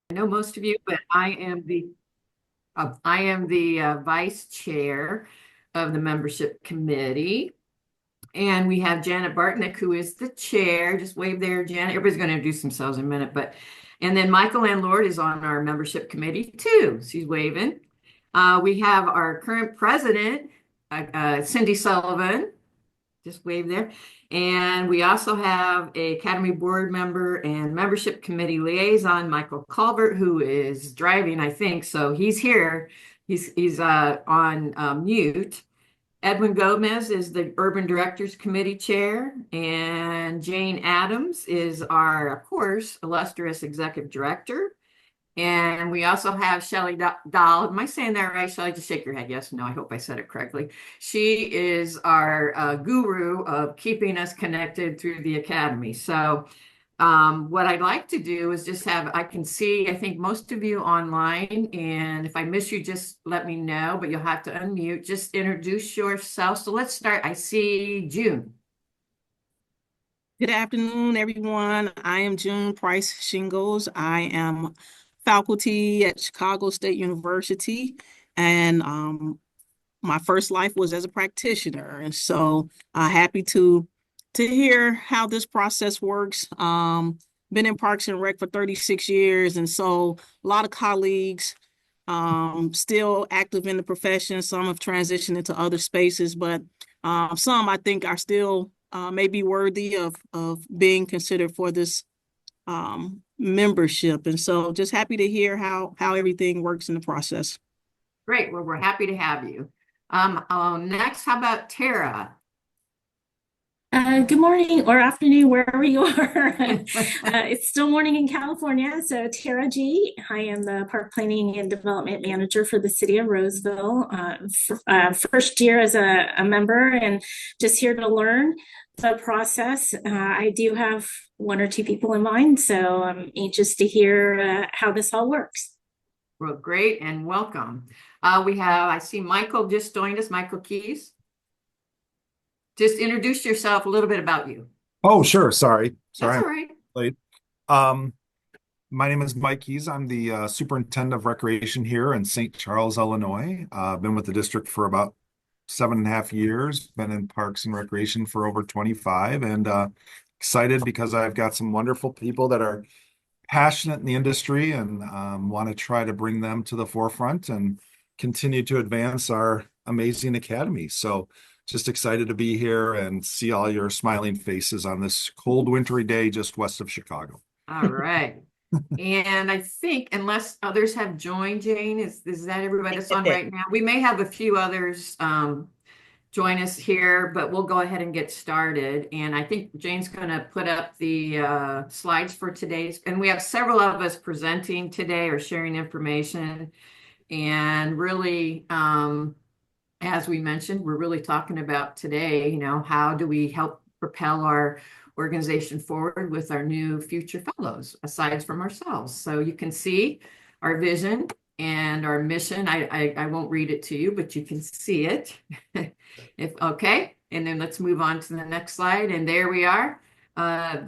I know most of you, but I am the vice chair of the membership committee. And we have Janet Bartnick, who is the chair. Just wave there, Janet. Everybody's going to introduce themselves in a minute, and then Michael Ann Lord is on our membership committee too. She's waving. We have our current president, Cindy Sullivan. Just wave there. And we also have a Academy board member and membership committee liaison, Michael Culbert, who is driving, I think. So he's here. He's on mute. Edwin Gomez is the Urban Directors Committee Chair, and Jane Adams is our, of course, illustrious Executive Director. And we also have Shelley Dahl. Am I saying that right, Shelley? Just shake your head. Yes, no, I hope I said it correctly. She is our guru of keeping us connected through the Academy. So what I'd like to do is just I can see, I think most of you online, and if I miss you, just let me know, but you'll have to unmute. Just introduce yourself. So let's start. I see June. Good afternoon, everyone. I am June Price Shingles. I am faculty at Chicago State University, and my first life was as a practitioner. And so happy to hear how this process works. Been in Parks and Rec for 36 years, and so a lot of colleagues still active in the profession. Some have transitioned into other spaces, but some I think are still maybe worthy of being considered for this membership. And so just happy to hear how everything works in the process. Great. Well, we're happy to have you. Next, how about Tara? Good morning or afternoon, wherever you are. It's still morning in California. So Tara G. I am the Park Planning and Development Manager for the City of Roseville. First year as a member and just here to learn the process. I do have one or two people in mind, so I'm anxious to hear how this all works. Well, great and welcome. I see Michael just joined us, Michael Keys. Just introduce yourself, a little bit about you. Oh, sure. Sorry. That's all right. Late. My name is Mike Keys. I'm the superintendent of recreation here in St. Charles, Illinois. I've been with the district for about 7.5 years, been in parks and recreation for over 25, and excited because I've got some wonderful people that are passionate in the industry and want to try to bring them to the forefront and continue to advance our amazing academy. So just excited to be here and see all your smiling faces on this cold, wintry day just west of Chicago. All right. And I think, unless others have joined, Jane, is that everybody that's on right now? We may have a few others join us here, but we'll go ahead and get started. And I think Jane's going to put up the slides for today's, and we have several of us presenting today or sharing information. And really, as we mentioned, we're really talking about today, how do we help propel our organization forward with our new future fellows, aside from ourselves. So you can see our vision and our mission. I won't read it to you, but you can see it. Okay, and then let's move on to the next slide. And there we are.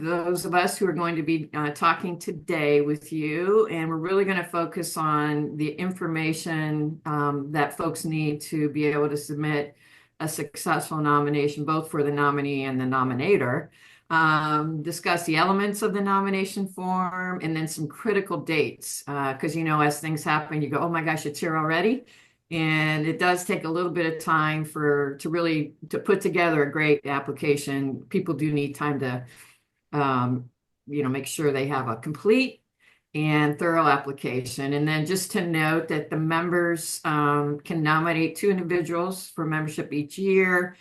Those of us who are going to be talking today with you, and we're really going to focus on the information that folks need to be able to submit a successful nomination, both for the nominee and the nominator. Discuss the elements of the nomination form, and then some critical dates. Because, as things happen, you go, oh my gosh, it's here already. And it does take a little bit of time to put together a great application. People do need time to, make sure they have a complete and thorough application. And then just to note that the members can nominate 2 individuals for membership each year.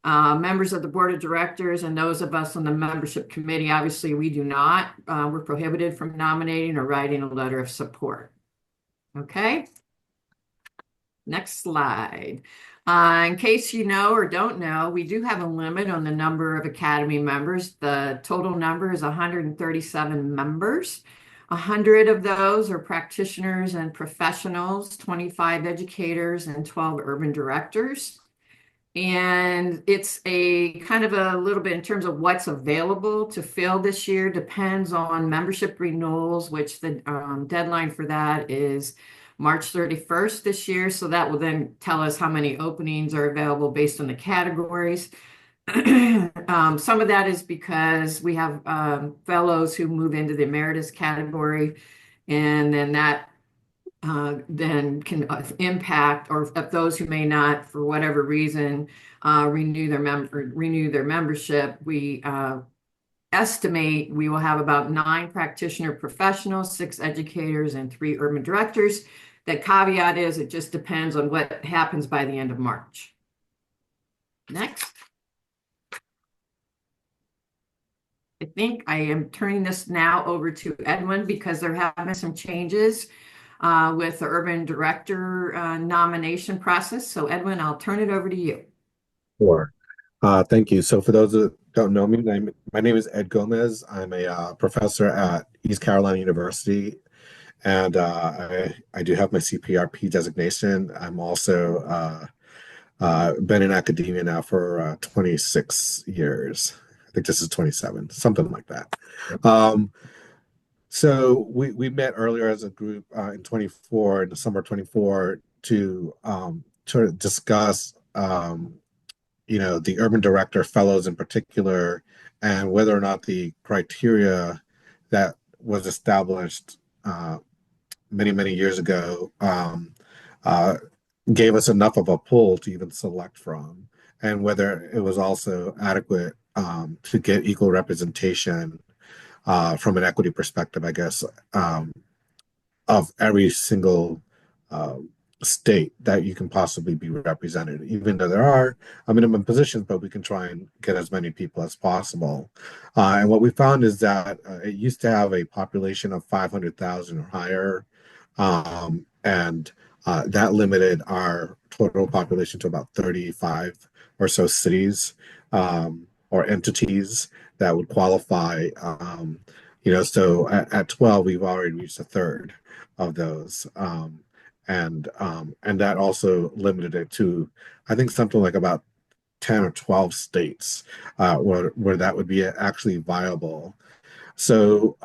Members of the board of directors and those of us on the membership committee, obviously we do not. We're prohibited from nominating or writing a letter of support. Okay. Next slide. In case you know or don't know, we do have a limit on the number of Academy members. The total number is 137 members. 100 of those are practitioners and professionals, 25 educators, and 12 urban directors. And it's a kind of a little bit in terms of what's available to fill this year depends on membership renewals, which the deadline for that is March 31st this year. So that will then tell us how many openings are available based on the categories. Some of that is because we have fellows who move into the emeritus category, and then that then can impact, or of those who may not, for whatever reason, renew their membership. We estimate we will have about 9 practitioner professionals, 6 educators, and 3 urban directors. The caveat is it just depends on what happens by the end of March. Next. I think I am turning this now over to Edwin because there have been some changes with the urban director nomination process. So Edwin, I'll turn it over to you. Sure. Thank you. So for those that don't know me, my name is Ed Gomez. I'm a professor at East Carolina University, and I do have my CPRP designation. I'm also been in academia now for 26 years. I think this is 27, something like that. Um, so we met earlier as a group in 24, in the summer 24, to sort of discuss the urban director fellows in particular, and whether or not the criteria that was established many, many years ago uh, gave us enough of a pool to even select from, and whether it was also adequate to get equal representation from an equity perspective, I guess, of every single uh, state that you can possibly be represented, even though there are minimum positions, but we can try and get as many people as possible. And what we found is that it used to have a population of 500,000 or higher, and that limited our total population to about 35 or so cities or entities that would qualify. So at 12, we've already reached a third of those. And that also limited it to, I think, something like about 10 or 12 states where that would be actually viable. So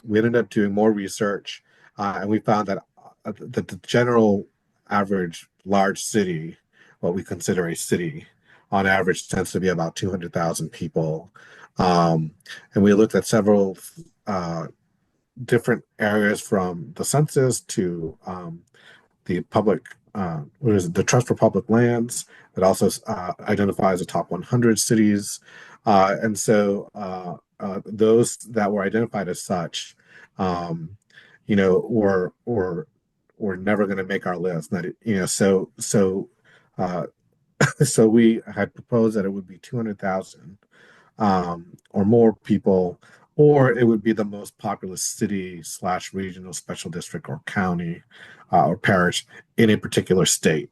we ended up doing more research, and we found that the general average large city, what we consider a city, on average tends to be about 200,000 people. And we looked at several different areas from the census to the public, what is it, the Trust for Public Lands, that also identifies the top 100 cities. And so those that were identified as such, were never going to make our list. Not, uh, so we had proposed that it would be 200,000 or more people, or it would be the most populous city slash regional special district or county or parish in a particular state,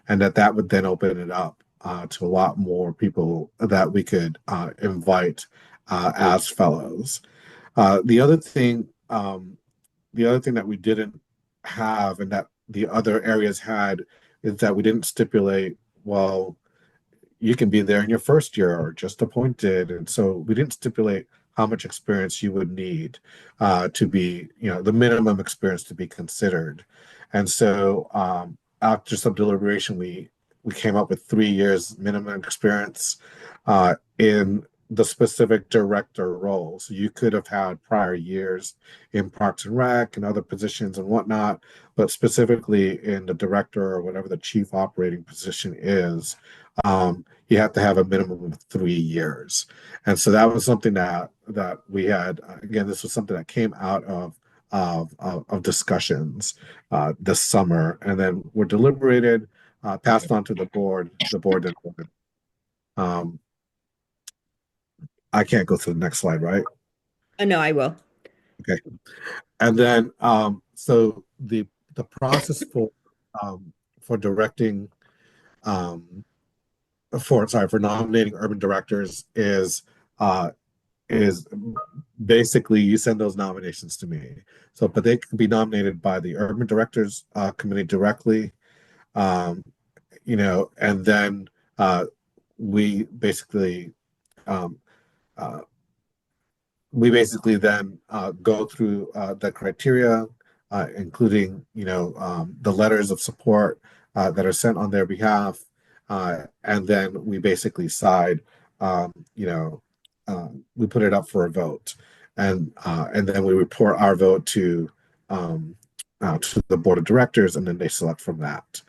and that would then open it up to a lot more people that we could invite as fellows. The other thing, that we didn't have, and that the other areas had, is that we didn't stipulate, well, you can be there in your first year or just appointed. And so we didn't stipulate how much experience you would need to be, the minimum experience to be considered. And so after some deliberation, we came up with 3 years minimum experience in the specific director role. So you could have had prior years in Parks and Rec and other positions and whatnot, but specifically in the director or whatever the chief operating position is, you have to have a minimum of 3 years. And so that was something that we had. Again, this was something that came out of discussions this summer, and then were deliberated, passed on to the board. The board did. I can't go to the next slide, right? No, I will. Okay. And then so the process for directing for nominating urban directors is basically you send those nominations to me. So, but they can be nominated by the urban directors committee directly. and then we basically um, uh, then go through the criteria, including the letters of support that are sent on their behalf, and then we basically decide, um, you know, we put it up for a vote, and then we report our vote to the board of directors, and then they select from that.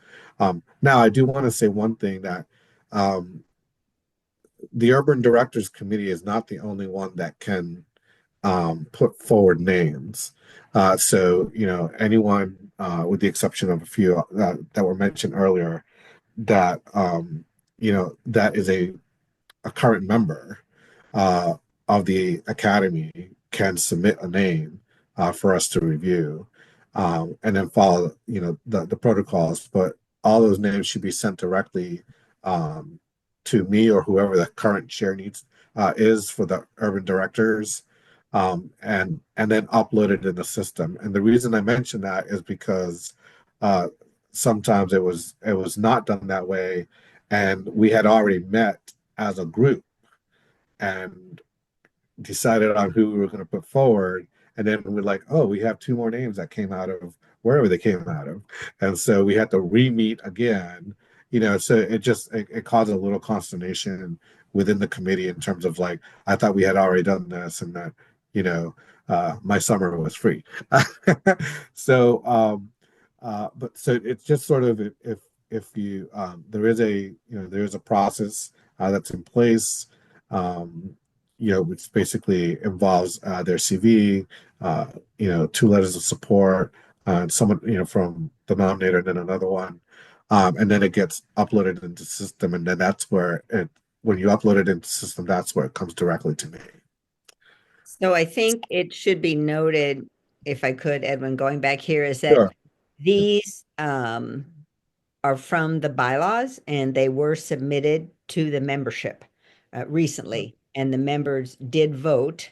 Now, I do want to say one thing that um, the Urban Directors Committee is not the only one that can put forward names. So, anyone, with the exception of a few that were mentioned earlier, that, that is a current member uh, of the academy can submit a name for us to review, and then follow, the protocols. But all those names should be sent directly um, to me or whoever the current chair needs is for the urban directors, and then uploaded in the system. And the reason I mention that is because uh, sometimes it was not done that way, and we had already met as a group and decided on who we were going to put forward. And then we're like, oh, we have two more names that came out of wherever they came out of. And so we had to re-meet again, so it caused a little consternation within the committee in terms of like, I thought we had already done this and that, my summer was free. so, but so it's just sort of if you there is a process that's in place, which basically involves their CV, two letters of support, someone, from the nominator, and then another one. And then it gets uploaded into the system. And then when you upload it into the system, that's where it comes directly to me. So I think it should be noted, if I could, Edwin, going back here, is that Sure. these are from the bylaws and they were submitted to the membership recently. And the members did vote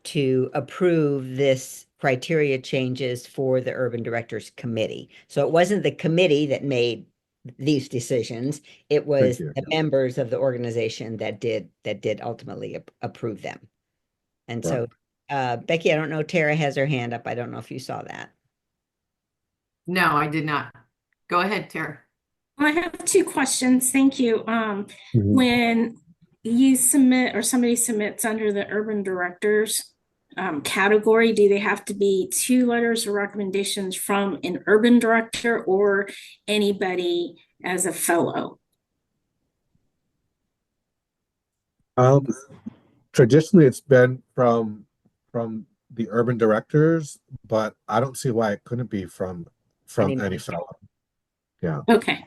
to approve this criteria changes for the Urban Directors Committee. So it wasn't the committee that made these decisions. It was the members of the organization that did ultimately approve them. And so, Becky, I don't know, Tara has her hand up. I don't know if you saw that. No, I did not. Go ahead, Tara. I have two questions. Thank you. Mhm. When you submit or somebody submits under the urban directors category, do they have to be two letters of recommendations from an urban director or anybody as a fellow? Traditionally, it's been from the urban directors, but I don't see why it couldn't be from any fellow. Yeah. Okay.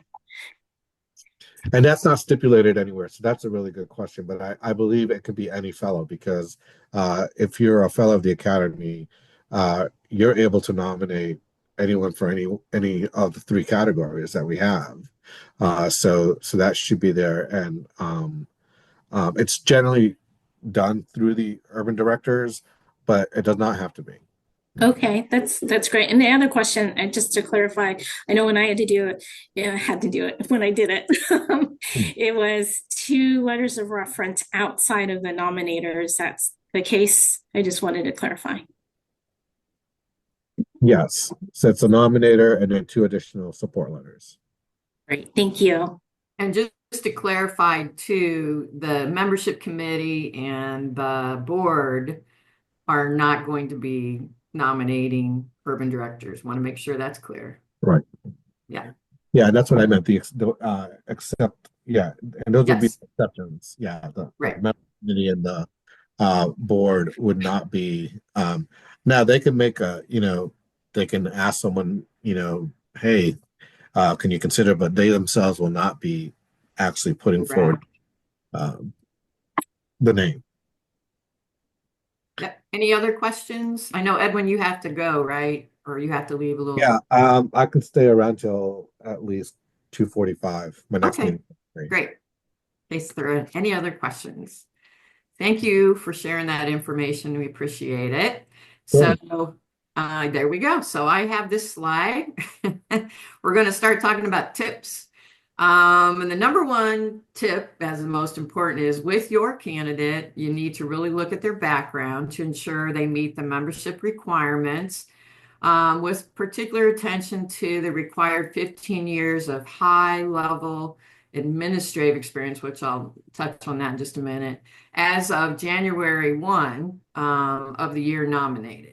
And that's not stipulated anywhere. So that's a really good question. But I believe it could be any fellow because if you're a fellow of the academy, you're able to nominate anyone for any of the three categories that we have. So that should be there. And it's generally done through the urban directors, but it does not have to be. Okay, that's great. And the other question, and just to clarify, I know when I had to do it, I had to do it when I did it. It was two letters of reference outside of the nominators. That's the case. I just wanted to clarify. Yes. So it's a nominator and then two additional support letters. Great, thank you. And just to clarify too, the membership committee and the board are not going to be nominating urban directors. Want to make sure that's clear. Right. Yeah. Yeah, that's what I meant. Except, yeah, and those would be Yes. exceptions. Yeah, the Right. member committee and the board would not be. Now they can make they can ask someone, hey, can you consider? But they themselves will not be actually putting forward the name. Yeah. Any other questions? I know, Edwin, you have to go, right? Or you have to leave a little. Yeah, I can stay around till at least 2:45. My next Okay. meeting. Great. Case through. Any other questions? Thank you for sharing that information. We appreciate it. Sure. So there we go. So I have this slide. We're going to start talking about tips And the number one tip, as the most important, is with your candidate, you need to really look at their background to ensure they meet the membership requirements, with particular attention to the required 15 years of high level administrative experience, which I'll touch on that in just a minute, as of January 1 of the year nominated.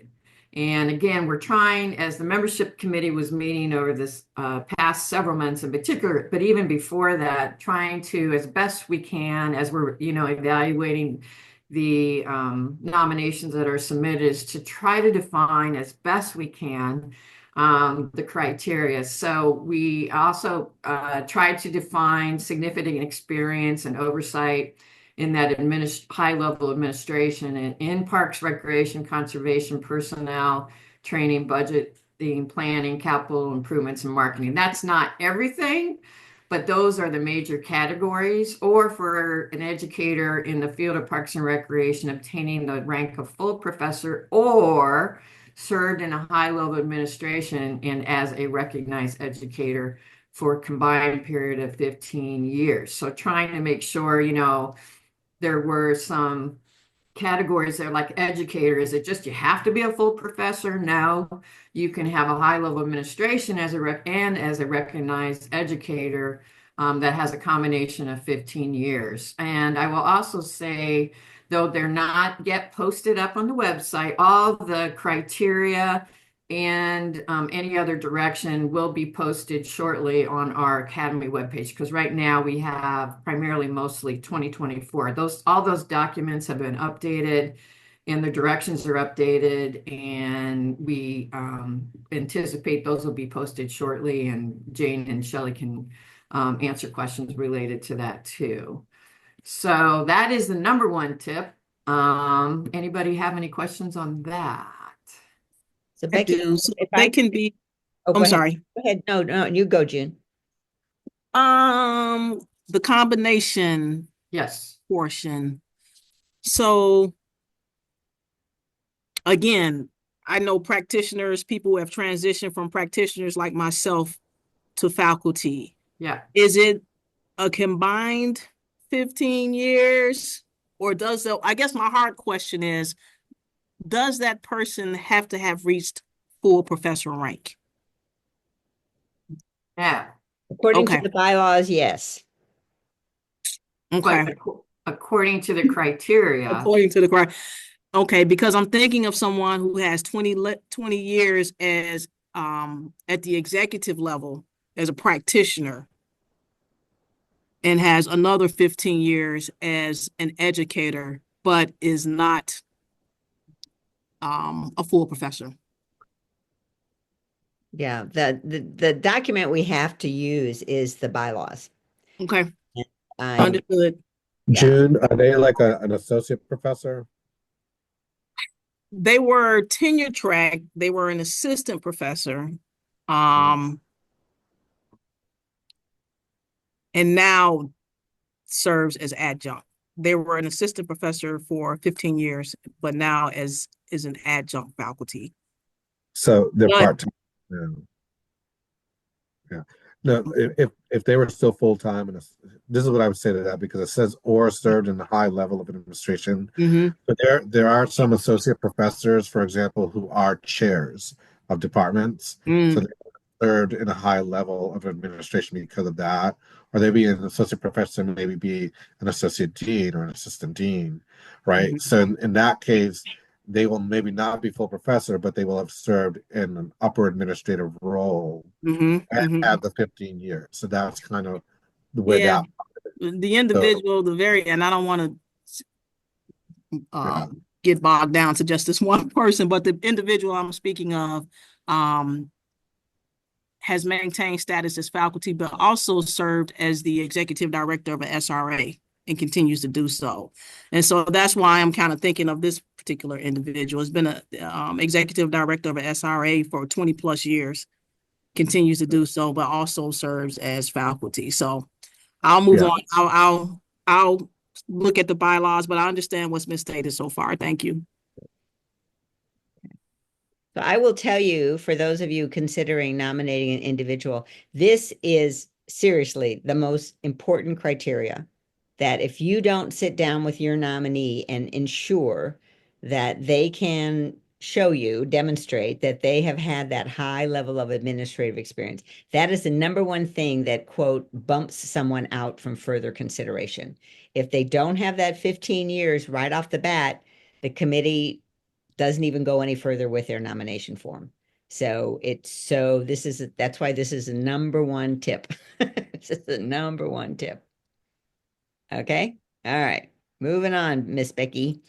And again, we're trying, as the membership committee was meeting over this past several months in particular, but even before that, trying to, as best we can, as we're, evaluating the nominations that are submitted, is to try to define as best we can the criteria. So we also tried to define significant experience and oversight in that high level administration and in parks, recreation, conservation, personnel, training, budgeting, planning, capital improvements, and marketing. That's not everything, but those are the major categories. Or for an educator in the field of parks and recreation, obtaining the rank of full professor or served in a high level administration and as a recognized educator for a combined period of 15 years. So trying to make sure, there were some categories there, like educator. Is it just you have to be a full professor? No, you can have a high level administration as a recognized educator that has a combination of 15 years. And I will also say, though they're not yet posted up on the website, all the criteria and any other direction will be posted shortly on our Academy webpage, because right now we have primarily mostly 2024. All those documents have been updated and the directions are updated, and we anticipate those will be posted shortly, and Jane and Shelley can answer questions related to that too. So that is the number one tip. Anybody have any questions on that? So I Becky, do. So if they I, can be, oh, go I'm ahead. sorry. Go ahead. No, no, you go, June. The combination Yes. portion. So again, I know practitioners, people who have transitioned from practitioners like myself to faculty. Yeah. Is it a combined 15 years? Or I guess my hard question is, does that person have to have reached full professor rank? Yeah. According to Okay. the bylaws, yes. Okay. But according to the criteria, According to the criteria. Okay, because I'm thinking of someone who has 20 years as at the executive level as a practitioner and has another 15 years as an educator, but is not a full professor. Yeah, the document we have to use is the bylaws. Okay, I understood. Yeah. June, are they like an associate professor? They were tenure track. They were an assistant professor. And now serves as adjunct. They were an assistant professor for 15 years, but now is an adjunct faculty. So they're But part-time. Yeah. Yeah. No, if they were still full-time, and this is what I would say to that, because it says or served in the high level of administration. mhm, But there are some associate professors, for example, who are chairs of departments. So mm, they served in a high level of administration because of that. Or they be an associate professor, maybe be an associate dean or an assistant dean, right? mhm, So in that case, they will maybe not be full professor, but they will have served in an upper administrative role mhm, mhm. at the 15 years. So that's kind of the way Yeah, that. the So individual, and I don't want to yeah. get bogged down to just this one person, but the individual I'm speaking of um, has maintained status as faculty, but also served as the executive director of an SRA and continues to do so. And so that's why I'm kind of thinking of this particular individual. Has been a executive director of an SRA for 20 plus years, continues to do so, but also serves as faculty. So I'll move Yeah. on. I'll look at the bylaws, but I understand what's been stated so far. Thank you. So I will tell you, for those of you considering nominating an individual, this is seriously the most important criteria that if you don't sit down with your nominee and ensure that they can show you, demonstrate that they have had that high level of administrative experience, that is the number one thing that, quote, bumps someone out from further consideration. If they don't have that 15 years right off the bat, the committee doesn't even go any further with their nomination form. So that's why this is the number one tip. This is the number one tip. Okay. All right. Moving on, Miss Becky.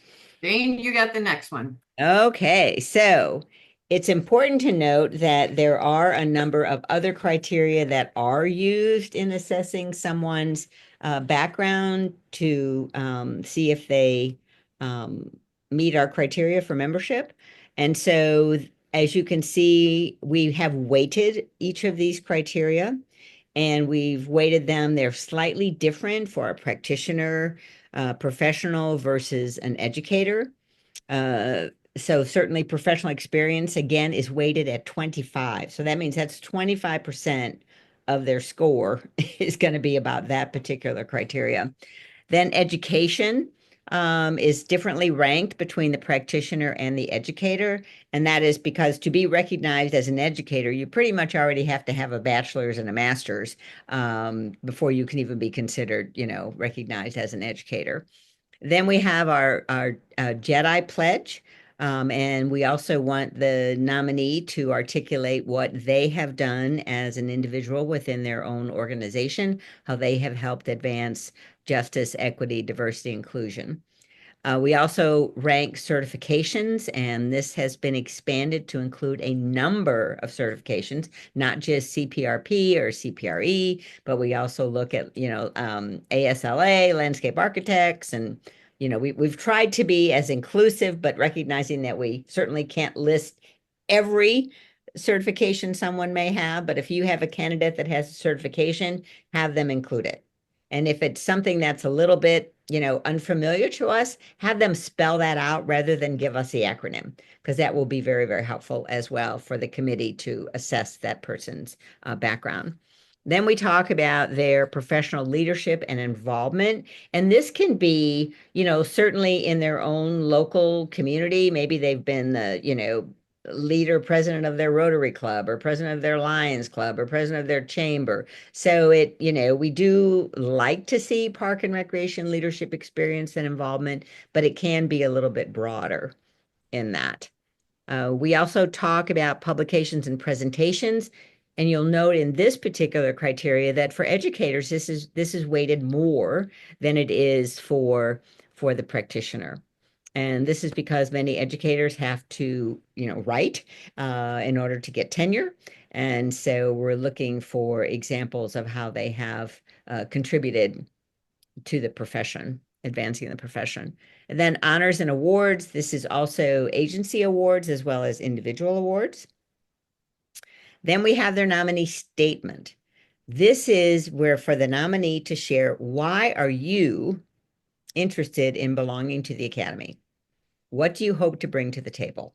Jane, you got the next one. Okay, so it's important to note that there are a number of other criteria that are used in assessing someone's background to see if they meet our criteria for membership. And so, as you can see, we have weighted each of these criteria and we've weighted them. They're slightly different for a practitioner, professional versus an educator. So certainly professional experience again is weighted at 25. So that means that's 25% of their score is going to be about that particular criteria. Then education is differently ranked between the practitioner and the educator. And that is because to be recognized as an educator, you pretty much already have to have a bachelor's and a master's before you can even be considered, recognized as an educator. Then we have our JEDI pledge. And we also want the nominee to articulate what they have done as an individual within their own organization, how they have helped advance justice, equity, diversity, inclusion. We also rank certifications, and this has been expanded to include a number of certifications, not just CPRP or CPRE, but we also look at, ASLA, landscape architects, and we've tried to be as inclusive, but recognizing that we certainly can't list every certification someone may have, but if you have a candidate that has a certification, have them include it. And if it's something that's a little bit, unfamiliar to us, have them spell that out rather than give us the acronym, because that will be very, very helpful as well for the committee to assess that person's background. Then we talk about their professional leadership and involvement. And this can be, certainly in their own local community. Maybe they've been the, leader, president of their Rotary Club or president of their Lions Club or president of their chamber. So we do like to see park and recreation leadership experience and involvement, but it can be a little bit broader in that. We also talk about publications and presentations, and you'll note in this particular criteria that for educators, this is weighted more than it is for the practitioner. And this is because many educators have to, write in order to get tenure. And so we're looking for examples of how they have contributed to the profession, advancing the profession. And then honors and awards. This is also agency awards as well as individual awards. Then we have their nominee statement. This is where for the nominee to share, why are you interested in belonging to the Academy? What do you hope to bring to the table?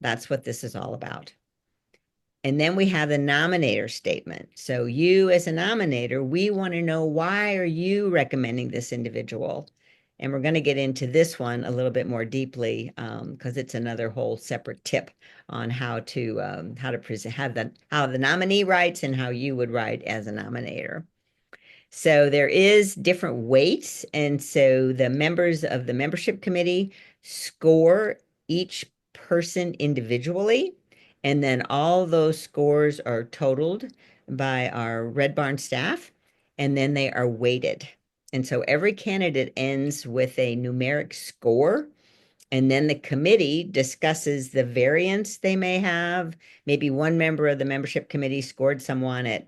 That's what this is all about. And then we have the nominator statement. So you as a nominator, we want to know, why are you recommending this individual? And we're going to get into this one a little bit more deeply because it's another whole separate tip on how to present, how the nominee writes and how you would write as a nominator. So there is different weights. And so the members of the membership committee score each person individually. And then all those scores are totaled by our Red Barn staff, and then they are weighted. And so every candidate ends with a numeric score. And then the committee discusses the variance they may have. Maybe one member of the membership committee scored someone at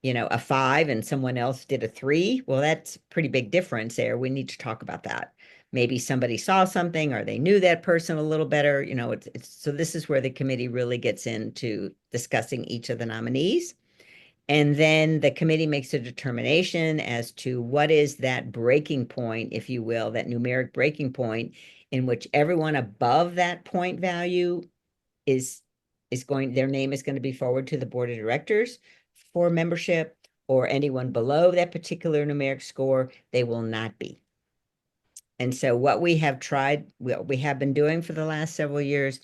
a 5 and someone else did a 3. Well, that's a pretty big difference there. We need to talk about that. Maybe somebody saw something or they knew that person a little better. So this is where the committee really gets into discussing each of the nominees. And then the committee makes a determination as to what is that breaking point, if you will, that numeric breaking point in which everyone above that point value their name is going to be forwarded to the board of directors for membership, or anyone below that particular numeric score, they will not be. And so what we have been doing for the last several years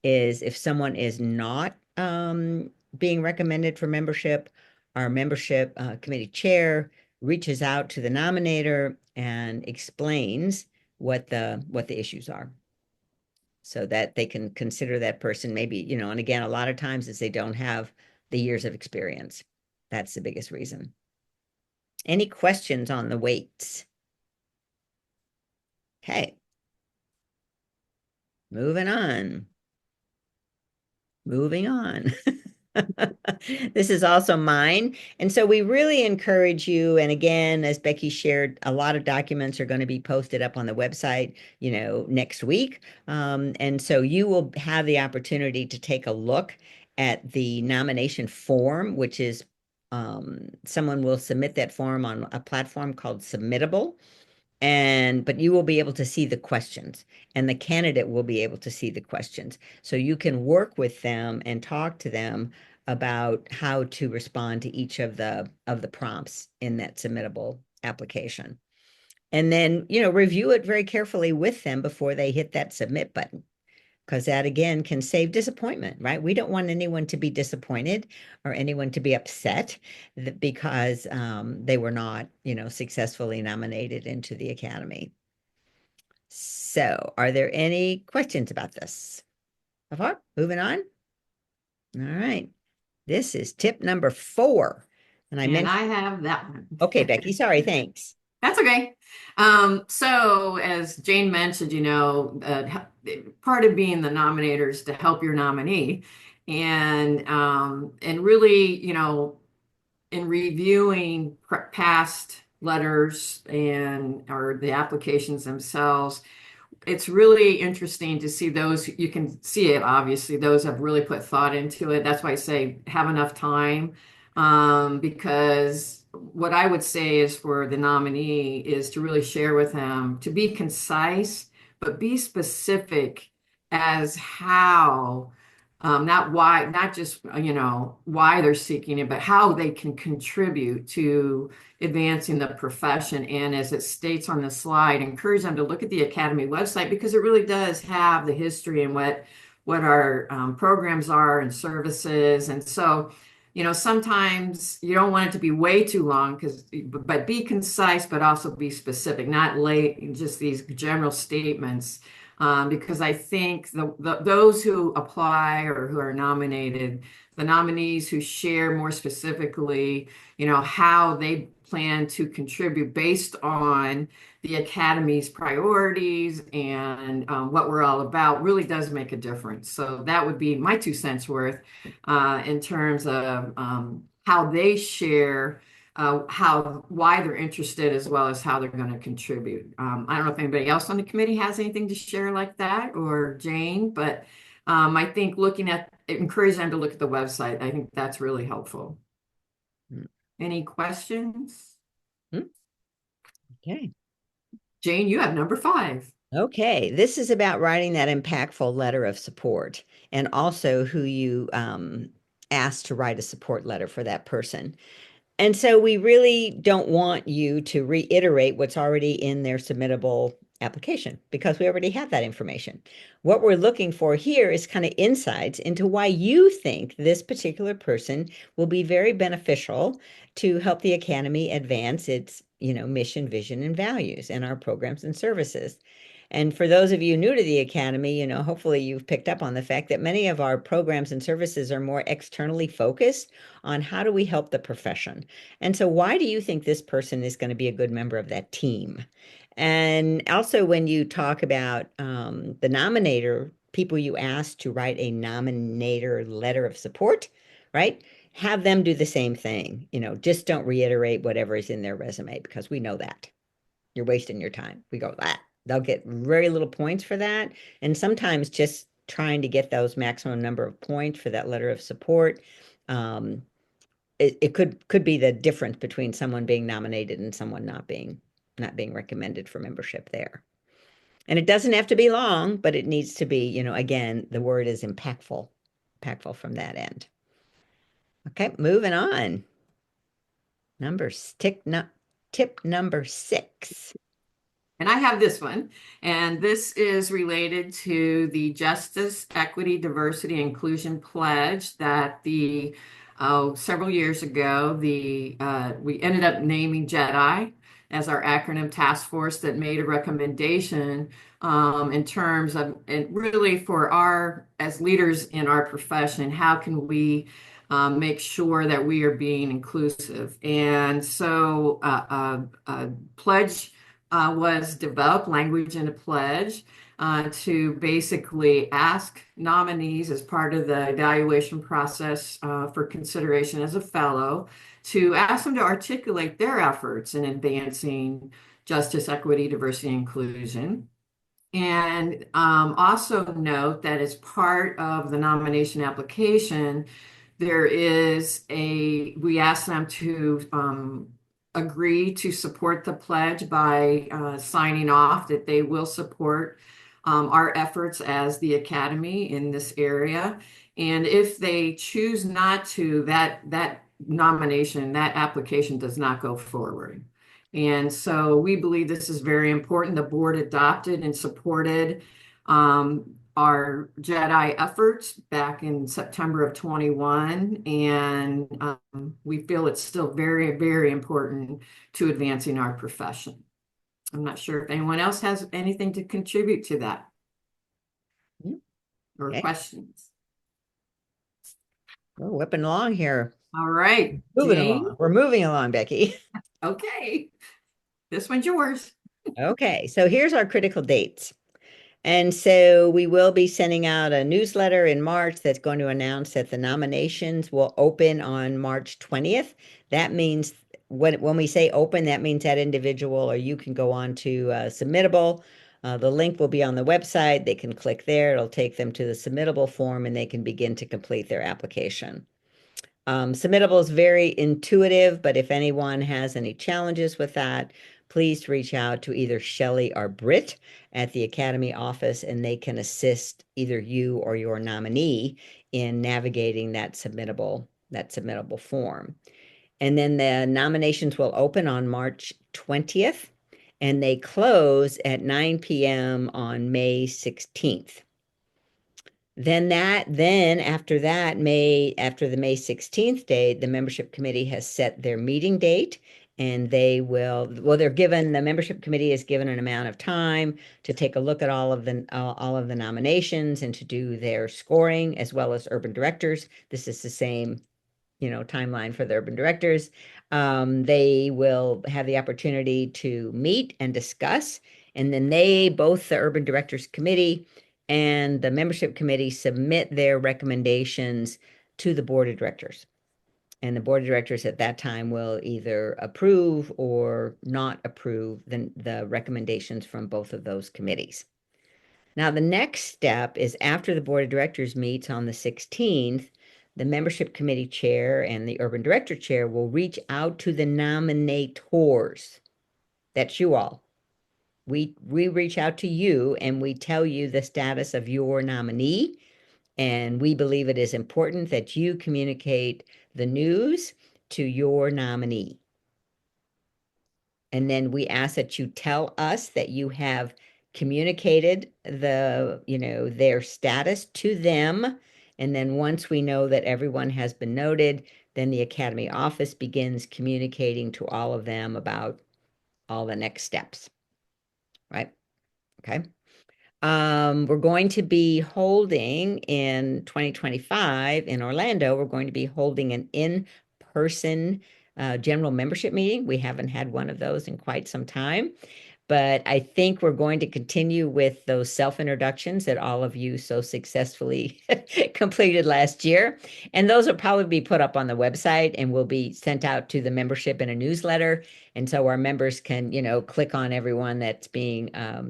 is if someone is not being recommended for membership, our membership committee chair reaches out to the nominator and explains what the issues are, so that they can consider that person maybe, and again, a lot of times is they don't have the years of experience. That's the biggest reason. Any questions on the weights? Okay. Moving on. Moving on. This is also mine. And so we really encourage you. And again, as Becky shared, a lot of documents are going to be posted up on the website, next week. And so you will have the opportunity to take a look at the nomination form, which is someone will submit that form on a platform called Submittable. But you will be able to see the questions, and the candidate will be able to see the questions. So you can work with them and talk to them about how to respond to each of the prompts in that submittable application. And then, review it very carefully with them before they hit that submit button, because that again can save disappointment, right? We don't want anyone to be disappointed or anyone to be upset because they were not, successfully nominated into the academy. So are there any questions about this? So far, moving on. All right. This is tip number 4. And I have that one. Okay, Becky, sorry, thanks. That's okay. So as Jane mentioned, part of being the nominator is to help your nominee, and really, in reviewing past letters or the applications themselves, it's really interesting to see those. You can see it, obviously, those have really put thought into it. That's why I say have enough time, because what I would say is for the nominee is to really share with them, to be concise, but be specific as how, not why, not just, why they're seeking it, but how they can contribute to advancing the profession. And as it states on the slide, encourage them to look at the Academy website, because it really does have the history and what our programs are and services. And so, sometimes you don't want it to be way too long, but be concise, but also be specific, not late, just these general statements. Because I think those who apply or who are nominated, the nominees who share more specifically, how they plan to contribute based on the Academy's priorities and what we're all about, really does make a difference. So that would be my 2 cents worth in terms of how they share why they're interested, as well as how they're going to contribute. I don't know if anybody else on the committee has anything to share like that, or Jane, but I think encourage them to look at the website. I think that's really helpful. Any questions? Okay. Jane, you have number 5. Okay, this is about writing that impactful letter of support, and also who you asked to write a support letter for that person. And so we really don't want you to reiterate what's already in their submittable application, because we already have that information. What we're looking for here is kind of insights into why you think this particular person will be very beneficial to help the Academy advance its, mission, vision, and values in our programs and services. And for those of you new to the Academy, hopefully you've picked up on the fact that many of our programs and services are more externally focused on how do we help the profession. And so why do you think this person is going to be a good member of that team? And also when you talk about the nominator, people you ask to write a nominator letter of support, right? Have them do the same thing. Just don't reiterate whatever is in their resume, because we know that. You're wasting your time. We go that. They'll get very little points for that. And sometimes just trying to get those maximum number of points for that letter of support, it could be the difference between someone being nominated and someone not being recommended for membership there. And it doesn't have to be long, but it needs to be, again, the word is impactful from that end. Okay, moving on. Tip number 6. And I have this one, and this is related to the Justice, Equity, Diversity, Inclusion Pledge that several years ago, we ended up naming JEDI as our acronym task force that made a recommendation in terms of, and really for as leaders in our profession, how can we make sure that we are being inclusive? And so a pledge was developed, language in a pledge, to basically ask nominees as part of the evaluation process for consideration as a fellow, to ask them to articulate their efforts in advancing justice, equity, diversity, and inclusion. And also note that as part of the nomination application, we ask them to agree to support the pledge by signing off that they will support our efforts as the academy in this area. And if they choose not to, that nomination, that application does not go forward. And so we believe this is very important. The board adopted and supported our JEDI efforts back in September of 21, and we feel it's still very, very important to advancing our profession. I'm not sure if anyone else has anything to contribute to that or Okay. questions. We're whipping along here. All right, Moving Jane. along. We're moving along, Becky. Okay, this one's yours. Okay, so here's our critical dates. And so we will be sending out a newsletter in March that's going to announce that the nominations will open on March 20th. That means when we say open, that means that individual or you can go on to Submittable. The link will be on the website. They can click there. It'll take them to the Submittable form and they can begin to complete their application. Submittable is very intuitive, but if anyone has any challenges with that, please reach out to either Shelley or Britt at the Academy office, and they can assist either you or your nominee in navigating that submittable form. And then the nominations will open on March 20th, and they close at 9 p.m. on May 16th. Then after the May 16th date, the membership committee has set their meeting date, and the membership committee is given an amount of time to take a look at all of the nominations and to do their scoring, as well as urban directors. This is the same timeline for the urban directors. They will have the opportunity to meet and discuss, and then both the urban directors committee and the membership committee submit their recommendations to the board of directors. And the board of directors at that time will either approve or not approve the recommendations from both of those committees. Now, the next step is after the board of directors meets on the 16th, the membership committee chair and the urban director chair will reach out to the nominators. That's you all. We reach out to you and we tell you the status of your nominee. And we believe it is important that you communicate the news to your nominee. And then we ask that you tell us that you have communicated their status to them. And then once we know that everyone has been noted, then the Academy office begins communicating to all of them about all the next steps. Right? Okay. We're going to be holding in 2025 in Orlando, we're going to be holding an in-person general membership meeting. We haven't had one of those in quite some time. But I think we're going to continue with those self-introductions that all of you so successfully completed last year. And those will probably be put up on the website and will be sent out to the membership in a newsletter. And so our members can, click on everyone that's being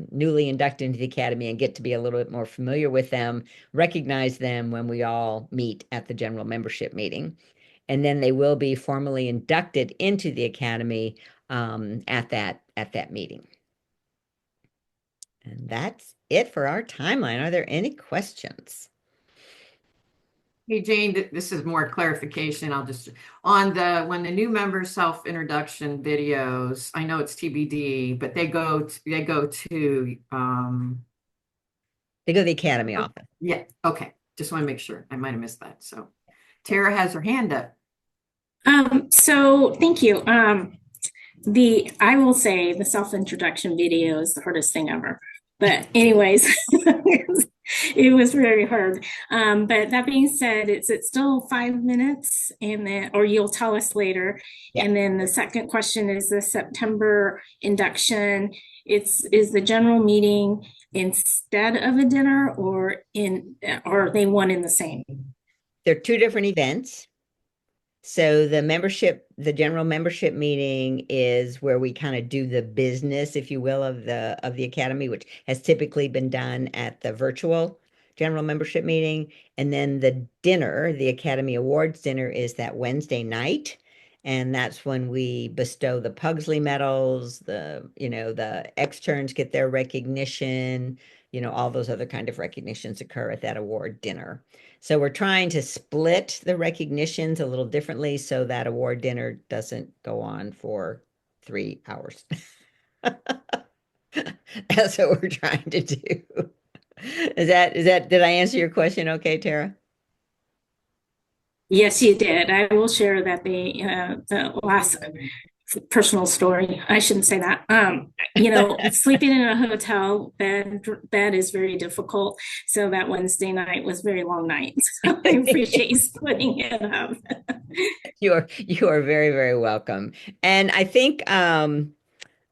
newly inducted into the Academy and get to be a little bit more familiar with them, recognize them when we all meet at the general membership meeting. And then they will be formally inducted into the Academy at that meeting. And that's it for our timeline. Are there any questions? Hey, Jane, this is more clarification. I'll just, on when the new members self-introduction videos, I know it's TBD, but They go to the academy office. yeah, okay. Just want to make sure. I might have missed that. So Tara has her hand up. So thank you. I will say the self-introduction video is the hardest thing ever. But anyways, it was very hard. But that being said, it's still 5 minutes, and then or you'll tell us later. Yeah. And then the second question is the September induction. Is the general meeting instead of a dinner, or are they one in the same? They're two different events. So the general membership meeting is where we kind of do the business, if you will, of the academy, which has typically been done at the virtual general membership meeting. And then the dinner, the Academy Awards dinner, is that Wednesday night. And that's when we bestow the Pugsley medals, the externs get their recognition, all those other kind of recognitions occur at that award dinner. So we're trying to split the recognitions a little differently so that award dinner doesn't go on for 3 hours. That's what we're trying to do. Did I answer your question okay, Tara? Yes, you did. I will share that the last personal story. I shouldn't say that. Sleeping in a hotel bed is very difficult. So that Wednesday night was a very long night. So I appreciate you splitting it up. You are very, very welcome. And I think I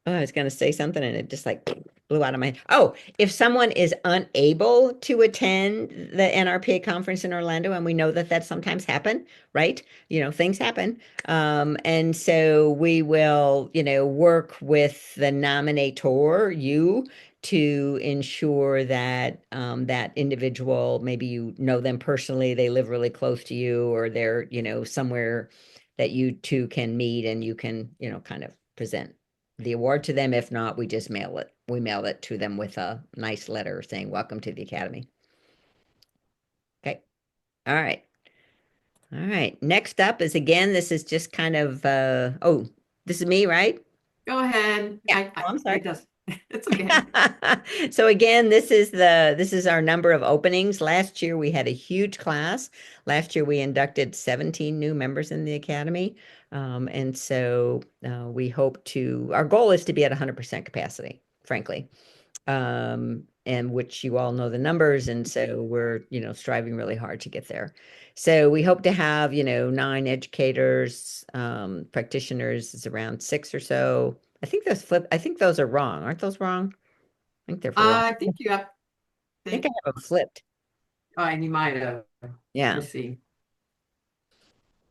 was going to say something and it just like blew out of my head. Oh, if someone is unable to attend the NRPA conference in Orlando, and we know that sometimes happen, right? Things happen. And so we will, work with the nominator, you, to ensure that that individual, maybe you know them personally, they live really close to you, or they're, somewhere that you two can meet and you can, kind of present the award to them. If not, we just mail it. We mail it to them with a nice letter saying, welcome to the Academy. Okay. All right. All right. Next up is, again, this is just kind of, this is me, right? Go ahead. Yeah. I'm sorry. It's okay. So again, this is our number of openings. Last year we had a huge class. Last year we inducted 17 new members in the Academy. And so we hope our goal is to be at 100% capacity, frankly. And which you all know the numbers. And so we're, striving really hard to get there. So we hope to have, 9 educators, practitioners is around 6 or so. I think those are wrong. Aren't those wrong? I think they're wrong. I think you have. I think I have them flipped. Oh, and you might have. Yeah. Let me see.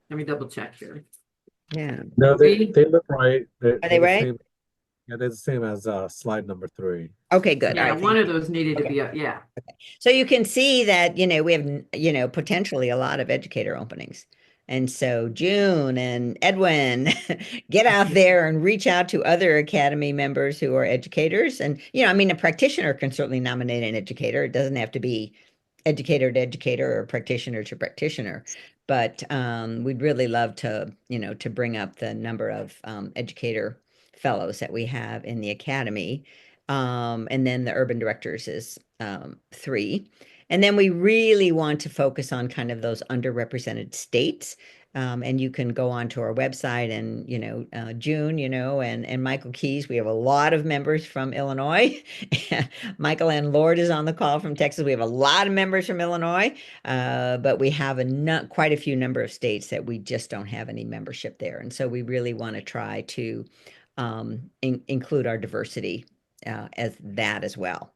Let me double check here. Yeah. No, they look right. Are they right? Same, yeah, they're the same as slide number 3. Okay, good. Yeah, All right, one of those needed to be up. Yeah. So you can see that, we have, potentially a lot of educator openings. And so June and Edwin, get out there and reach out to other Academy members who are educators. And, a practitioner can certainly nominate an educator. It doesn't have to be educator to educator or practitioner to practitioner. But we'd really love to, to bring up the number of educator fellows that we have in the Academy. And then the urban directors is 3. And then we really want to focus on kind of those underrepresented states. And you can go onto our website and, June, and Michael Keys. We have a lot of members from Illinois. Michael Ann Lord is on the call from Texas. We have a lot of members from Illinois, but we have quite a few number of states that we just don't have any membership there. And so we really want to try to include our diversity as that as well.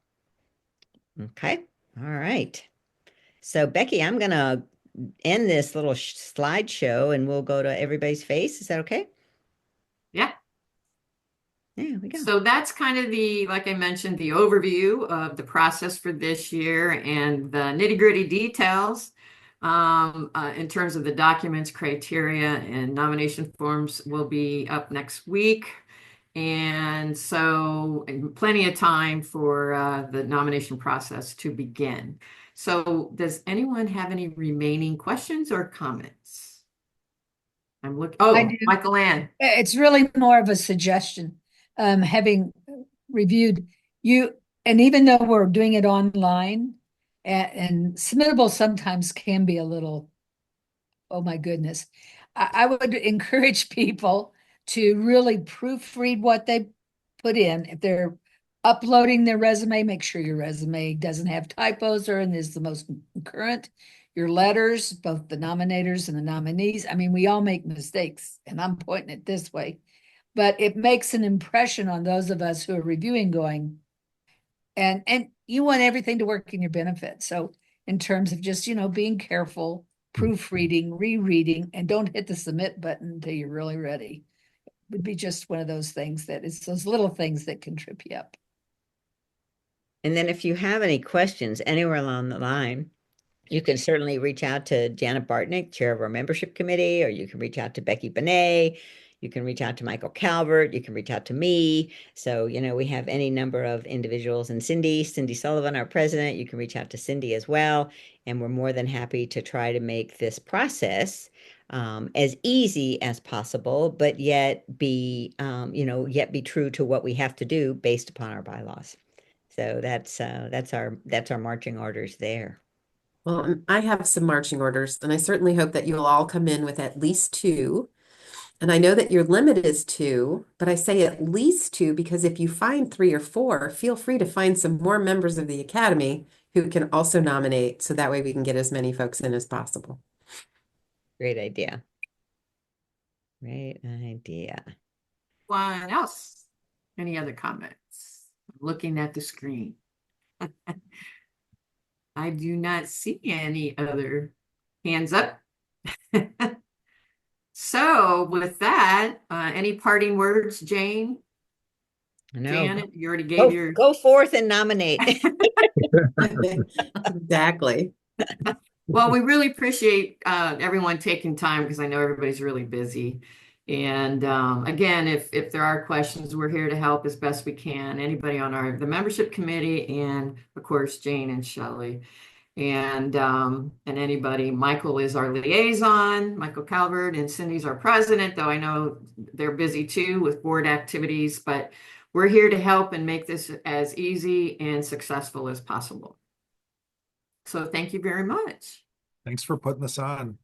Okay. All right. So Becky, I'm going to end this little slideshow and we'll go to everybody's face. Is that okay? Yeah. There we go. So that's kind of like I mentioned, the overview of the process for this year, and the nitty-gritty details in terms of the documents, criteria, and nomination forms will be up next week. And so plenty of time for the nomination process to begin. So does anyone have any remaining questions or comments? I Oh, do. Michael Ann. It's really more of a suggestion. Having reviewed you, and even though we're doing it online, and submittable sometimes can be a little, oh my goodness. I would encourage people to really proofread what they put in. If they're uploading their resume, make sure your resume doesn't have typos or and is the most current. Your letters, both the nominators and the nominees. I mean, we all make mistakes, and I'm pointing it this way, but it makes an impression on those of us who are reviewing going, and you want everything to work in your benefit. So in terms of just, being careful, proofreading, rereading, and don't hit the submit button until you're really ready. Would be just one of those things that it's those little things that can trip you up. And then if you have any questions anywhere along the line, you can certainly reach out to Janet Bartnick, chair of our membership committee, or you can reach out to Becky Benet. You can reach out to Michael Calvert. You can reach out to me. So, we have any number of individuals, and Cindy Sullivan, our president, you can reach out to Cindy as well. And we're more than happy to try to make this process as easy as possible, but yet be true to what we have to do based upon our bylaws. So that's our marching orders there. Well, I have some marching orders, and I certainly hope that you'll all come in with at least two. And I know that your limit is two, but I say at least two because if you find three or four, feel free to find some more members of the Academy who can also nominate, so that way we can get as many folks in as possible. Great idea. Great idea. Anyone else? Any other comments? I'm looking at the screen. I do not see any other hands up. So with that, any parting words, Jane? No, Janet, you already gave your. go forth and nominate. Exactly. Well, we really appreciate everyone taking time because I know everybody's really busy. And again, if there are questions, we're here to help as best we can. Anybody on the membership committee, and of course Jane and Shelley, and anybody. Michael is our liaison, Michael Calvert, and Cindy's our president. Though I know they're busy too with board activities, but we're here to help and make this as easy and successful as possible. So thank you very much. Thanks for putting this on.